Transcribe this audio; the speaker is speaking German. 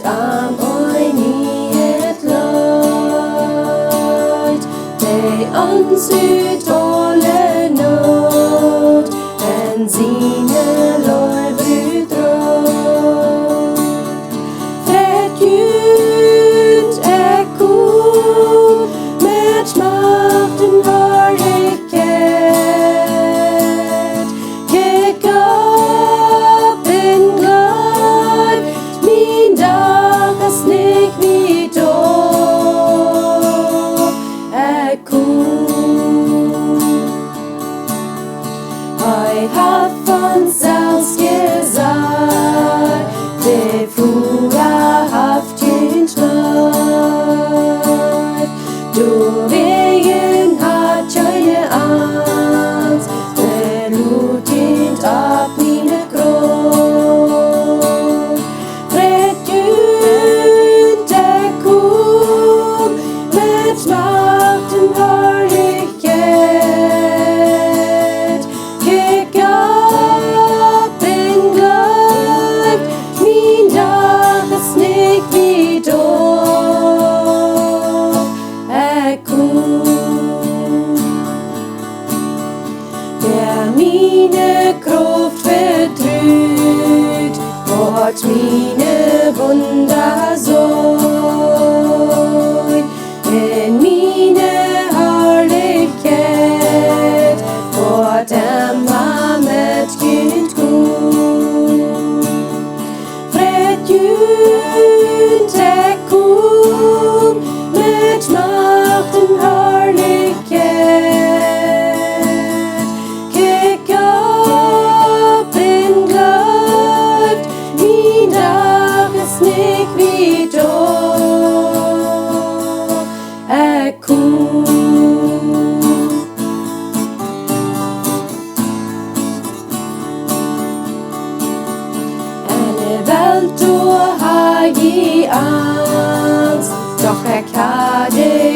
am oi niet leid. De ons ut alle nood en sine lov utråd. Fred Gud kom med smakten herlighet. Kik opp en glad, min dag er slik vi dåp kom. Jeg har fått gesagt, det früher haft kind Gott. Du wegen hat keine Angst, der Lut kind ab mine Grund. Fred Gud kom med smakten herlighet. Kik opp en glad, min dag er slik vi dåp kom. Der mine Kraft vertrügt, Gott mine Wunder soll. In mine Herrlichkeit, Gott immer mit Kind gut. Fred Gud kom mit Macht und Herrlichkeit. Kik opp en glad, min dag er slik vi dåp kom. Alle Welt har i angst, doch har det